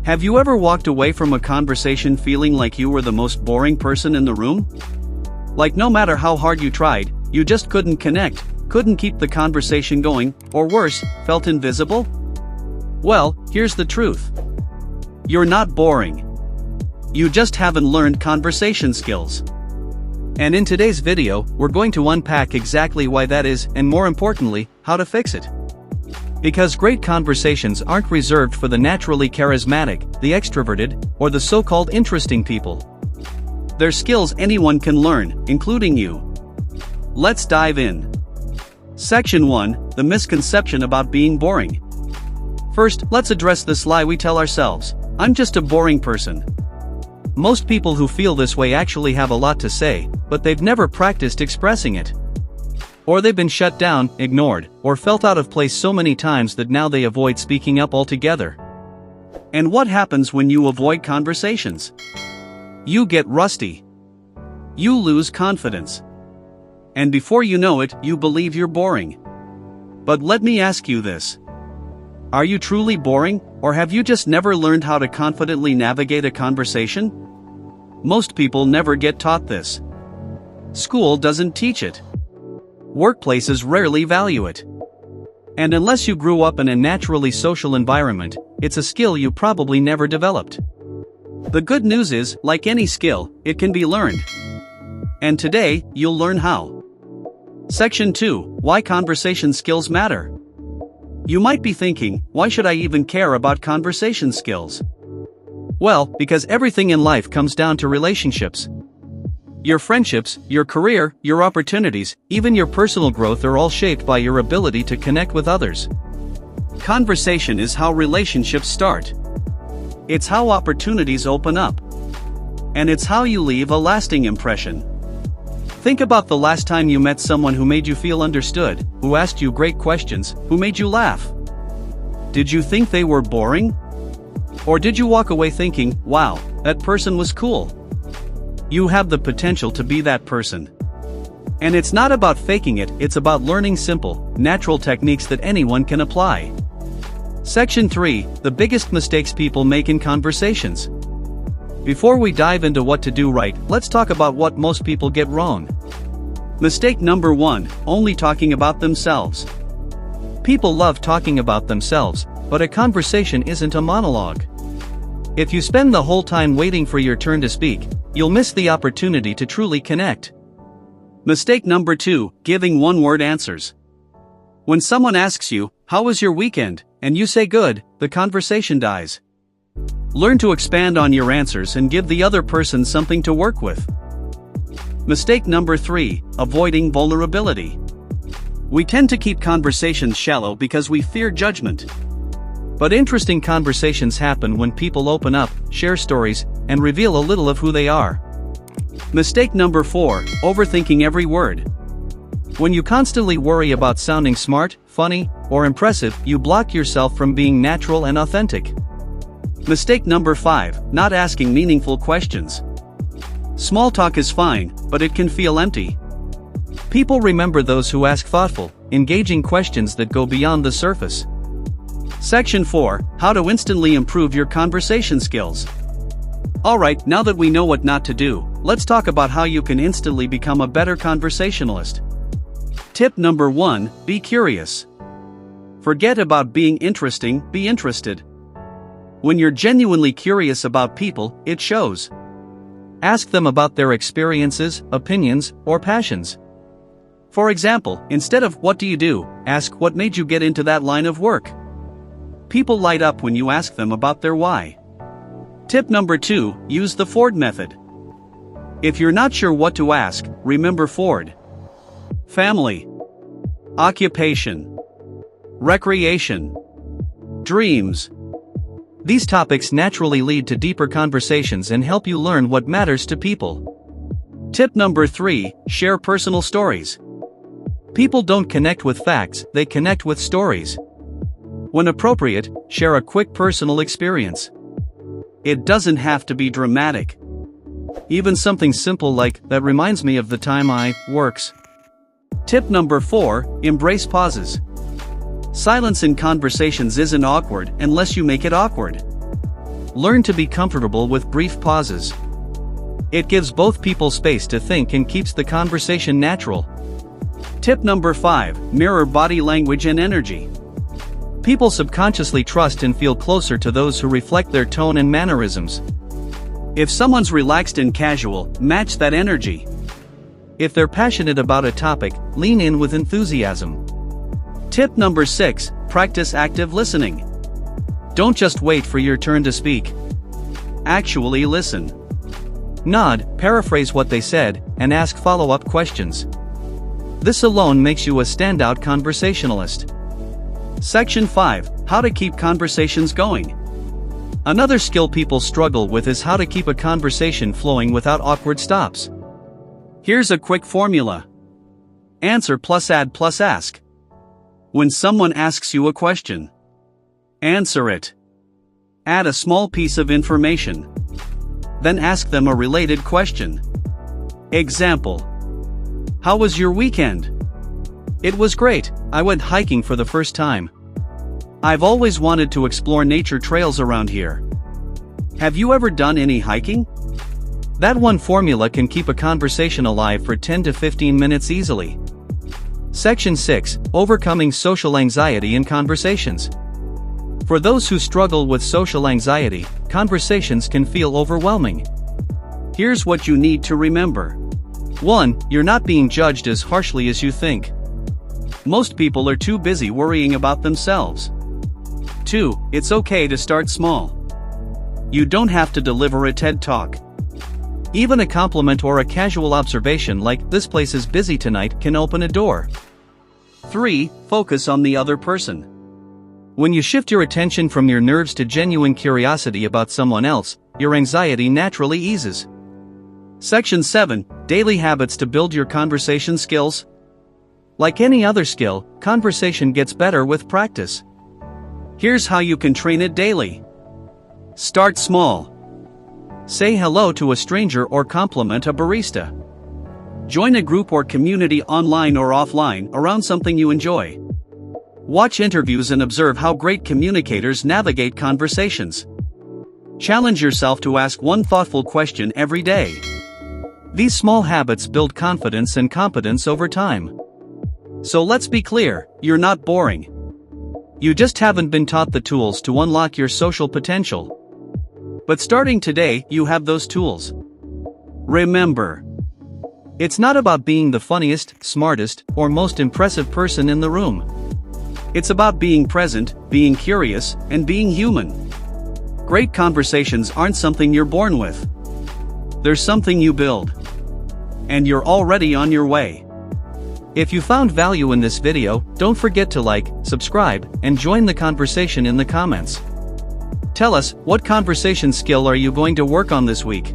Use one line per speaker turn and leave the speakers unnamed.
Have you ever walked away from a conversation feeling like you were the most boring person in the room? Like no matter how hard you tried, you just couldn't connect, couldn't keep the conversation going, or worse, felt invisible? Well, here's the truth. You're not boring. You just haven't learned conversation skills. And in today's video, we're going to unpack exactly why that is, and more importantly, how to fix it. Because great conversations aren't reserved for the naturally charismatic, the extroverted, or the so-called interesting people. They're skills anyone can learn, including you. Let's dive in. Section 1, the misconception about being boring. First, let's address this lie we tell ourselves: I'm just a boring person. Most people who feel this way actually have a lot to say, but they've never practiced expressing it. Or they've been shut down, ignored, or felt out of place so many times that now they avoid speaking up altogether. And what happens when you avoid conversations? You get rusty. You lose confidence. And before you know it, you believe you're boring. But let me ask you this. Are you truly boring, or have you just never learned how to confidently navigate a conversation? Most people never get taught this. School doesn't teach it. Workplaces rarely value it. And unless you grew up in a naturally social environment, it's a skill you probably never developed. The good news is, like any skill, it can be learned. And today, you'll learn how. Section 2, Why Conversation Skills Matter. You might be thinking, why should I even care about conversation skills? Well, because everything in life comes down to relationships. Your friendships, your career, your opportunities, even your personal growth are all shaped by your ability to connect with others. Conversation is how relationships start. It's how opportunities open up. And it's how you leave a lasting impression. Think about the last time you met someone who made you feel understood, who asked you great questions, who made you laugh. Did you think they were boring? Or did you walk away thinking, wow, that person was cool? You have the potential to be that person. And it's not about faking it, it's about learning simple, natural techniques that anyone can apply. Section 3, the biggest mistakes people make in conversations. Before we dive into what to do right, let's talk about what most people get wrong. Mistake number 1, only talking about themselves. People love talking about themselves, but a conversation isn't a monologue. If you spend the whole time waiting for your turn to speak, you'll miss the opportunity to truly connect. Mistake number 2, giving one-word answers. When someone asks you, "How was your weekend?" and you say good, the conversation dies. Learn to expand on your answers and give the other person something to work with. Mistake number 3, avoiding vulnerability. We tend to keep conversations shallow because we fear judgment. But interesting conversations happen when people open up, share stories, and reveal a little of who they are. Mistake number 4, overthinking every word. When you constantly worry about sounding smart, funny, or impressive, you block yourself from being natural and authentic. Mistake number 5, not asking meaningful questions. Small talk is fine, but it can feel empty. People remember those who ask thoughtful, engaging questions that go beyond the surface. Section 4, How to Instantly Improve Your Conversation Skills. Alright, now that we know what not to do, let's talk about how you can instantly become a better conversationalist. Tip number 1, be curious. Forget about being interesting, be interested. When you're genuinely curious about people, it shows. Ask them about their experiences, opinions, or passions. For example, instead of "What do you do?" ask "What made you get into that line of work?" People light up when you ask them about their why. Tip number 2, use the Ford method. If you're not sure what to ask, remember Ford. Family, occupation, recreation, dreams. These topics naturally lead to deeper conversations and help you learn what matters to people. Tip number 3, share personal stories. People don't connect with facts, they connect with stories. When appropriate, share a quick personal experience. It doesn't have to be dramatic. Even something simple like, "That reminds me of the time I," works. Tip number 4, embrace pauses. Silence in conversations isn't awkward unless you make it awkward. Learn to be comfortable with brief pauses. It gives both people space to think and keeps the conversation natural. Tip number 5. Mirror body language and energy. People subconsciously trust and feel closer to those who reflect their tone and mannerisms. If someone's relaxed and casual, match that energy. If they're passionate about a topic, lean in with enthusiasm. Tip number 6. Practice active listening. Don't just wait for your turn to speak. Actually listen. Nod, paraphrase what they said, and ask follow-up questions. This alone makes you a standout conversationalist. Section 5. How to keep conversations going. Another skill people struggle with is how to keep a conversation flowing without awkward stops. Here's a quick formula. Answer plus add plus ask. When someone asks you a question, answer it. Add a small piece of information. Then ask them a related question. Example. How was your weekend? It was great, I went hiking for the first time. I've always wanted to explore nature trails around here. Have you ever done any hiking? That one formula can keep a conversation alive for 10 to 15 minutes easily. Section 6. Overcoming social anxiety in conversations. For those who struggle with social anxiety, conversations can feel overwhelming. Here's what you need to remember. 1. You're not being judged as harshly as you think. Most people are too busy worrying about themselves. 2. It's okay to start small. You don't have to deliver a TED Talk. Even a compliment or a casual observation like, "This place is busy tonight," can open a door. 3. Focus on the other person. When you shift your attention from your nerves to genuine curiosity about someone else, your anxiety naturally eases. Section 7. Daily habits to build your conversation skills. Like any other skill, conversation gets better with practice. Here's how you can train it daily. Start small. Say hello to a stranger or compliment a barista. Join a group or community online or offline around something you enjoy. Watch interviews and observe how great communicators navigate conversations. Challenge yourself to ask one thoughtful question every day. These small habits build confidence and competence over time. So let's be clear, you're not boring. You just haven't been taught the tools to unlock your social potential. But starting today, you have those tools. Remember, it's not about being the funniest, smartest, or most impressive person in the room. It's about being present, being curious, and being human. Great conversations aren't something you're born with. They're something you build. And you're already on your way. If you found value in this video, don't forget to like, subscribe, and join the conversation in the comments. Tell us, what conversation skill are you going to work on this week?